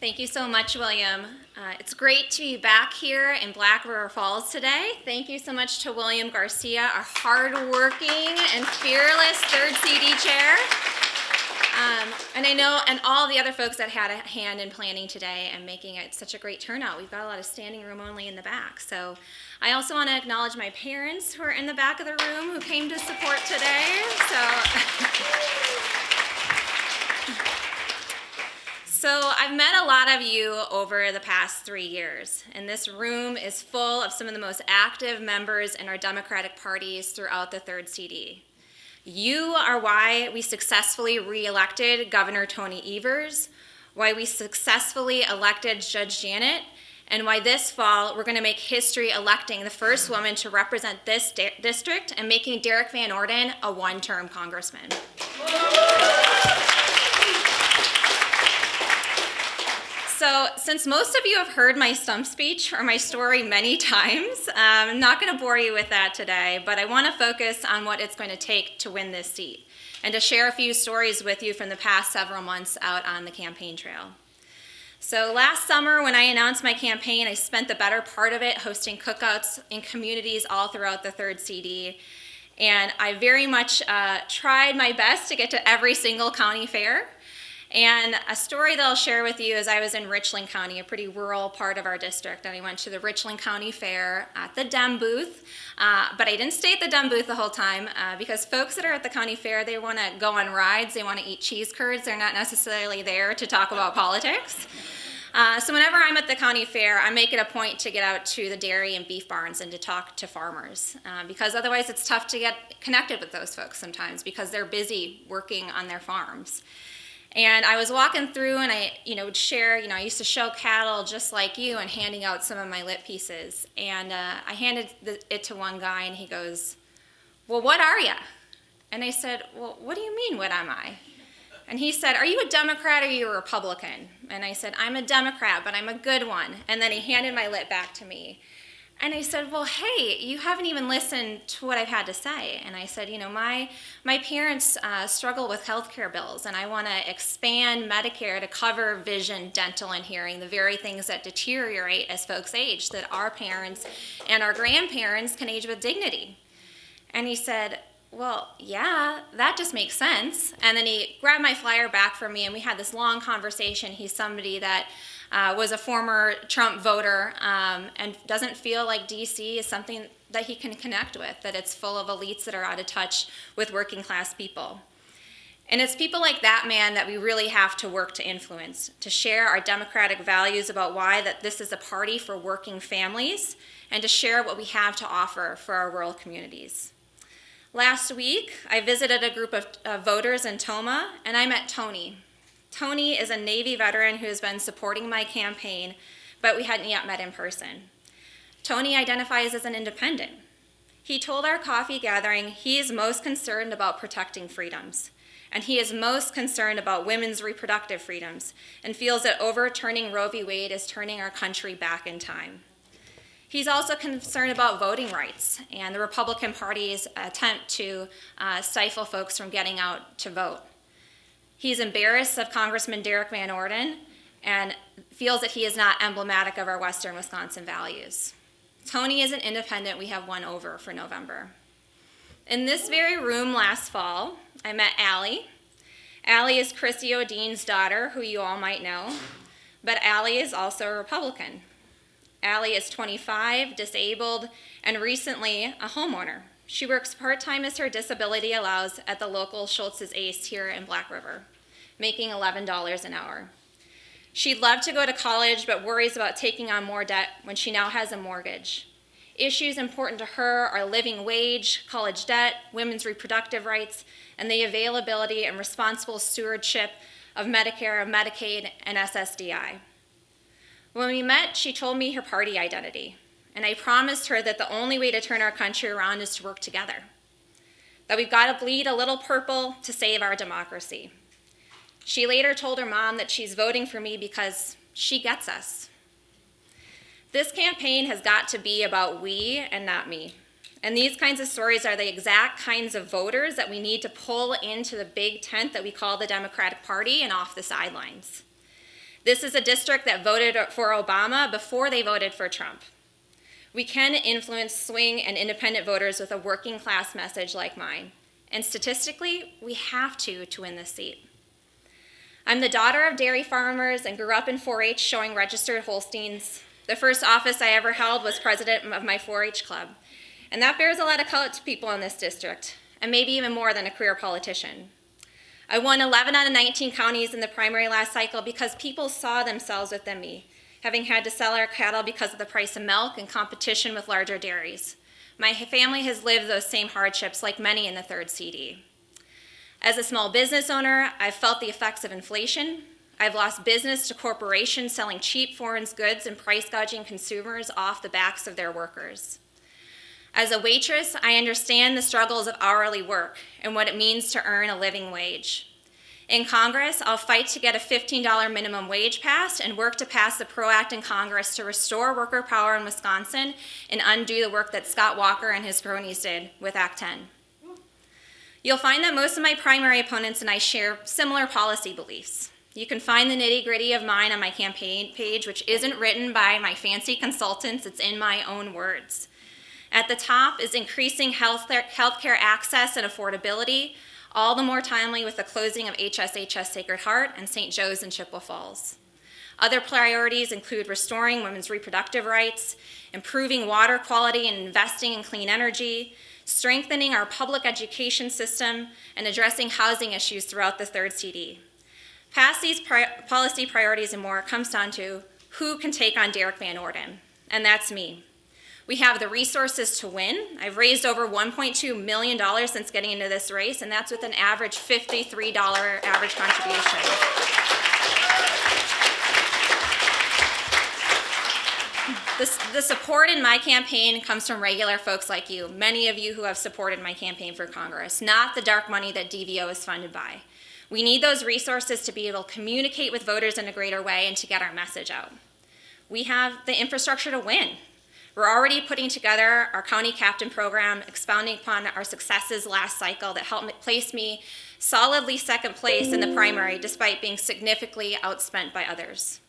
Thank you so much, William. It's great to be back here in Black River Falls today. Thank you so much to William Garcia, our hardworking and fearless third CD chair. And all the other folks that had a hand in planning today and making it such a great turnout. We've got a lot of standing room only in the back. So I also want to acknowledge my parents who are in the back of the room who came to support today. So I've met a lot of you over the past 3 years, and this room is full of some of the most active members in our Democratic parties throughout the third CD. You are why we successfully re-elected Governor Tony Evers, why we successfully elected Judge Janet, and why this fall we're going to make history electing the first woman to represent this district and making Derek Van Orden a one-term congressman. So since most of you have heard my stump speech or my story many times, I'm not going to bore you with that today, but I want to focus on what it's going to take to win this seat and to share a few stories with you from the past several months out on the campaign trail. So last summer when I announced my campaign, I spent the better part of it hosting cookouts in communities all throughout the third CD. And I very much tried my best to get to every single county fair. And a story that I'll share with you is I was in Richland County, a pretty rural part of our district, and I went to the Richland County Fair at the Dem booth, but I didn't stay at the Dem booth the whole time because folks that are at the county fair, they want to go on rides, they want to eat cheese curds, they're not necessarily there to talk about politics. So whenever I'm at the county fair, I make it a point to get out to the dairy and beef barns and to talk to farmers because otherwise it's tough to get connected with those folks sometimes because they're busy working on their farms. And I was walking through and I would share, I used to show cattle just like you and handing out some of my lit pieces. And I handed it to one guy and he goes, "Well, what are you?" And I said, "Well, what do you mean, what am I?" And he said, "Are you a Democrat or are you a Republican?" And I said, "I'm a Democrat, but I'm a good one." And then he handed my lit back to me. And I said, "Well, hey, you haven't even listened to what I've had to say." And I said, my parents struggle with health care bills, and I want to expand Medicare to cover vision, dental, and hearing, the very things that deteriorate as folks age, so that our parents and our grandparents can age with dignity. And he said, "Well, yeah, that just makes sense." And then he grabbed my flyer back from me, and we had this long conversation. He's somebody that was a former Trump voter and doesn't feel like D.C. is something that he can connect with, that it's full of elites that are out of touch with working class people. And it's people like that man that we really have to work to influence, to share our democratic values about why that this is a party for working families, and to share what we have to offer for our rural communities. Last week, I visited a group of voters in Toma, and I met Tony. Tony is a Navy veteran who has been supporting my campaign, but we hadn't yet met in person. Tony identifies as an independent. He told our coffee gathering he is most concerned about protecting freedoms, and he is most concerned about women's reproductive freedoms, and feels that overturning Roe v. Wade is turning our country back in time. He's also concerned about voting rights and the Republican Party's attempt to stifle folks from getting out to vote. He's embarrassed of Congressman Derek Van Orden and feels that he is not emblematic of our Western Wisconsin values. Tony is an independent we have won over for November. In this very room last fall, I met Allie. Allie is Chrissy O'Dean's daughter, who you all might know, but Allie is also a Republican. Allie is 25, disabled, and recently a homeowner. She works part-time as her disability allows at the local Schultz's Ace here in Black River, making $11 an hour. She'd love to go to college, but worries about taking on more debt when she now has a mortgage. Issues important to her are living wage, college debt, women's reproductive rights, and the availability and responsible stewardship of Medicare, Medicaid, and SSDI. When we met, she told me her party identity, and I promised her that the only way to turn our country around is to work together, that we've got to bleed a little purple to save our democracy. She later told her mom that she's voting for me because she gets us. This campaign has got to be about we and not me. And these kinds of stories are the exact kinds of voters that we need to pull into the big tent that we call the Democratic Party and off the sidelines. This is a district that voted for Obama before they voted for Trump. We can influence swing and independent voters with a working class message like mine. And statistically, we have to win this seat. I'm the daughter of dairy farmers and grew up in 4-H showing registered Holsteins. The first office I ever held was president of my 4-H club. And that bears a lot of credit to people in this district, and maybe even more than a career politician. I won 11 out of 19 counties in the primary last cycle because people saw themselves within me, having had to sell our cattle because of the price of milk and competition with larger dairies. My family has lived those same hardships like many in the 3rd CD. As a small business owner, I've felt the effects of inflation. I've lost business to corporations selling cheap foreign goods and price gouging consumers off the backs of their workers. As a waitress, I understand the struggles of hourly work and what it means to earn a living wage. In Congress, I'll fight to get a $15 minimum wage passed and work to pass the PRO Act in Congress to restore worker power in Wisconsin and undo the work that Scott Walker and his cronies did with Act 10. You'll find that most of my primary opponents and I share similar policy beliefs. You can find the nitty-gritty of mine on my campaign page, which isn't written by my fancy consultants, it's in my own words. At the top is increasing healthcare access and affordability, all the more timely with the closing of HSHS Sacred Heart and St. Joe's in Chippewa Falls. Other priorities include restoring women's reproductive rights, improving water quality and investing in clean energy, strengthening our public education system, and addressing housing issues throughout the 3rd CD. Past these policy priorities and more comes down to who can take on Derek Van Orden, and that's me. We have the resources to win. I've raised over $1.2 million since getting into this race, and that's with an average $53 average contribution. The support in my campaign comes from regular folks like you, many of you who have supported my campaign for Congress, not the dark money that DVO is funded by. We need those resources to be able to communicate with voters in a greater way and to get our message out. We have the infrastructure to win. We're already putting together our county captain program, expounding upon our successes last cycle that helped place me solidly 2nd place in the primary despite being significantly outspent by others.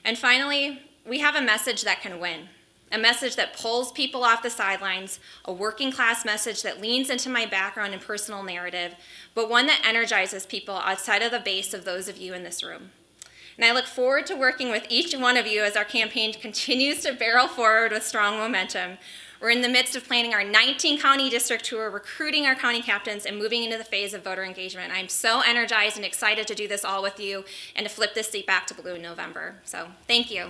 And finally, we have a message that can win, a message that pulls people off the sidelines, a working class message that leans into my background and personal narrative, but one that energizes people outside of the base of those of you in this room. And I look forward to working with each one of you as our campaign continues to barrel forward with strong momentum. We're in the midst of planning our 19 county district tour, recruiting our county captains, and moving into the phase of voter engagement. I'm so energized and excited to do this all with you and to flip this seat back to blue in November. So thank you.